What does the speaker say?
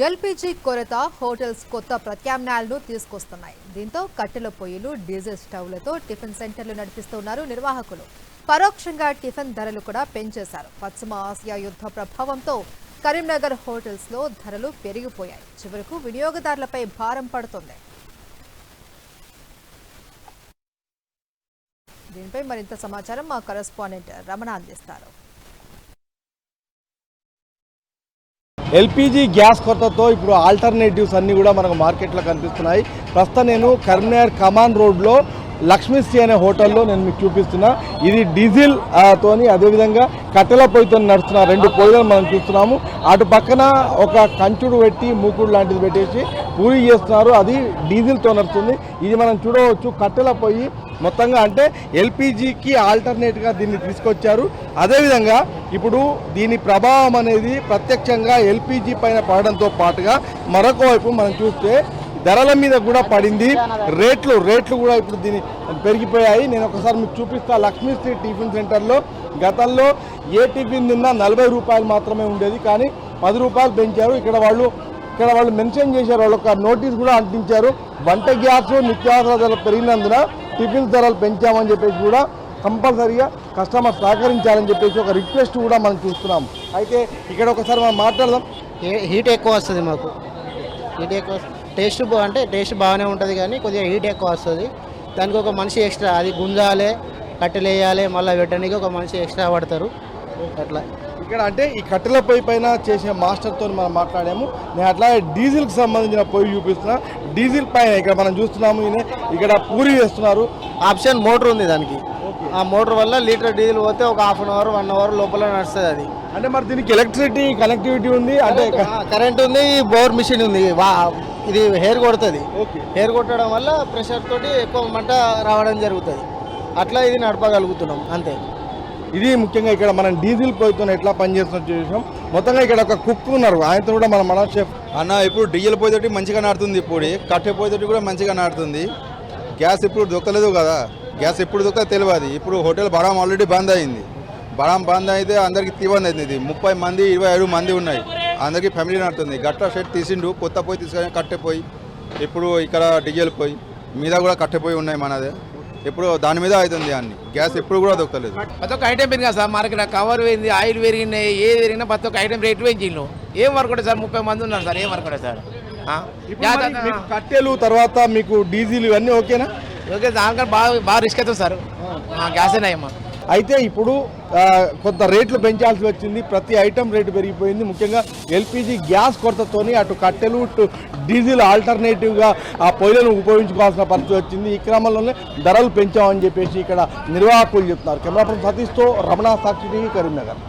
LPG కొరత hotels కొత్త ప్రత్యామ్నాయాలను తీసుకొస్తున్నాయి. దీంతో కట్టెల పొయ్యిలు, డీజిల్ స్టవ్లతో టిఫిన్ సెంటర్లు నడిపిస్తున్నారు నిర్వాహకులు. పరోక్షంగా టిఫిన్ ధరలు కూడా పెంచేశారు. పశ్చిమ ఆసియా యుద్ధ ప్రభావంతో కరీంనగర్ హోటల్స్ లో ధరలు పెరిగిపోయాయి. చివరకు వినియోగదారులపై భారం పడుతుంది. దీనిపై మరింత సమాచారం మా కరెస్పాండెంట్ రమణ అందిస్తారు. ఎల్పీజీ గ్యాస్ కొరతతో ఇప్పుడు ఆల్టర్నేటివ్స్ అన్నీ కూడా మనకు మార్కెట్లో కనిపిస్తున్నాయి. ప్రస్తుతం నేను కరీంనగర్ కమాన్ రోడ్లో లక్ష్మీశ్రీ అనే హోటల్లో నేను మీకు చూపిస్తున్నా. ఇది డీజిల్ తోని అదేవిధంగా కట్టెల పొయ్యితో నడుస్తున్న రెండు పొయ్యిలను మనం చూస్తున్నాము. అటు పక్కన ఒక కంచుడు పెట్టి మూకుడు లాంటిది పెట్టేసి పూరి చేస్తున్నారు. అది డీజిల్తో నడుస్తుంది. ఇది మనం చూడవచ్చు కట్టెల పొయ్యి మొత్తంగా అంటే ఎల్పీజీకి ఆల్టర్నేట్గా దీన్ని తీసుకొచ్చారు. అదేవిధంగా ఇప్పుడు దీని ప్రభావం అనేది ప్రత్యక్షంగా ఎల్పీజీ పైన పడడంతో పాటుగా మరొక వైపు మనం చూస్తే ధరల మీద కూడా పడింది. రేట్లు కూడా ఇప్పుడు దీన్ని పెరిగిపోయాయి. నేను ఒకసారి మీకు చూపిస్తా. లక్ష్మీశ్రీ టిఫిన్ సెంటర్లో గతంలో ఏ టిఫిన్ తిన్నా 40 రూపాయలు మాత్రమే ఉండేది, కానీ 10 రూపాయలు పెంచారు. ఇక్కడ వాళ్ళు మెన్షన్ చేశారు, వాళ్ళు ఒక నోటీస్ కూడా అంటించారు. వంట గ్యాస్ నిత్యావసర ధరలు పెరిగినందున టిఫిన్ ధరలు పెంచామని చెప్పేసి కూడా కంపల్సరీగా కస్టమర్ సహకరించాలని చెప్పేసి ఒక రిక్వెస్ట్ కూడా మనం చూస్తున్నాం. అయితే ఇక్కడ ఒకసారి మనం మాట్లాడదాం. హీట్ ఎక్కువ వస్తుంది మాకు. హీట్ ఎక్కువ టేస్ట్ బాగానే ఉంటుంది, కానీ కొద్దిగా హీట్ ఎక్కువ వస్తుంది. దానికి ఒక మనిషి ఎక్స్ట్రా, అది గుంజాలి, కట్టెలు వేయాలి, మళ్ళీ పెట్టడానికి ఒక మనిషి ఎక్స్ట్రా పడతారు. అట్లా ఇక్కడ అంటే ఈ కట్టెల పొయ్యి పైన చేసే మాస్టర్తో మనం మాట్లాడాము. నేను అట్లా డీజిల్కి సంబంధించిన పొయ్యి చూపిస్తున్నా. డీజిల్ పైన ఇక్కడ మనం చూస్తున్నాము, ఇక్కడ పూరి వేస్తున్నారు. ఆప్షన్ మోటార్ ఉంది దానికి. ఆ మోటార్ వల్ల లీటర్ డీజిల్ పోతే ఒక హాఫ్ అన్ అవర్ 1 అవర్ లోపల నడుస్తుంది. అది అంటే మరి దీనికి ఎలక్ట్రిసిటీ కనెక్టివిటీ ఉంది, అంటే కరెంట్ ఉంది, బోర్ మిషన్ ఉంది. ఇది హెయిర్ కొడుతుంది. హెయిర్ కొట్టడం వల్ల ప్రెషర్ తోటి ఎక్కువ మంట రావడం జరుగుతుంది. అట్లా ఇది నడపగలుగుతున్నాం అంతే. ఇది ముఖ్యంగా ఇక్కడ మనం డీజిల్ పొయ్యితో ఎట్లా పనిచేస్తున్న చూసాం. మొత్తంగా ఇక్కడ ఒక కుక్ ఉన్నారు, ఆయనతో కూడా మన షెఫ్ అన్న. ఇప్పుడు డీజిల్ పొయ్యితోటి మంచిగా నాడుతుంది, ఇప్పుడు కట్టె పొయ్యితోటి కూడా మంచిగా నాడుతుంది. గ్యాస్ ఇప్పుడు దొక్కలేదు కదా, గ్యాస్ ఎప్పుడు దొక్క తెలియదు. ఇప్పుడు హోటల్ బడాం ఆల్రెడీ బంద్ అయింది. బడాం బంద్ అయితే అందరికి ఇబ్బంది అవుతుంది. 30 మంది 25 మంది ఉన్నాయి, అందరికీ ఫ్యామిలీ నడుతుంది. గట్ట షెడ్ తీసిండు, కొత్త పొయ్యి తీసుకొని కట్టె పొయ్యి. ఇప్పుడు ఇక్కడ డీజిల్ పొయ్యి మీద కూడా కట్టె పొయ్యి ఉన్నాయి మనదే. ఇప్పుడు దాని మీద అవుతుంది అన్ని. గ్యాస్ ఎప్పుడు కూడా దొక్కలేదు. ప్రతి ఒక్క ఐటెం పెరిగినా సార్, మార్కెట్ కవర్ పెరిగింది, ఆయిల్ పెరిగినాయి, ఏది పెరిగినా ప్రతి ఒక్క ఐటెం రేటు పెంచిండు. ఏం వర్క్ ఉంటుంది సార్? 30 మంది ఉన్నారు సార్. ఏం వర్క్ ఉంటుంది సార్? కట్టెలు తర్వాత మీకు డీజిల్ ఇవన్నీ ఓకేనా? ఓకే, దానికన్నా బాగా రిస్క్ అవుతుంది సార్. గ్యాస్ అయినా అయితే ఇప్పుడు కొంత రేట్లు పెంచాల్సి వచ్చింది. ప్రతి ఐటెం రేటు పెరిగిపోయింది. ముఖ్యంగా ఎల్పీజీ గ్యాస్ కొరతతోని అటు కట్టెలు డీజిల్ ఆల్టర్నేటివ్గా ఆ పొయ్యిలను ఉపయోగించుకోవాల్సిన పరిస్థితి వచ్చింది. ఈ క్రమంలోనే ధరలు పెంచామని చెప్పేసి ఇక్కడ నిర్వాహకులు చెప్తున్నారు. కెమెరా పర్సన్ సతీష్తో రమణ, సాక్షి టీవీ, కరీంనగర్.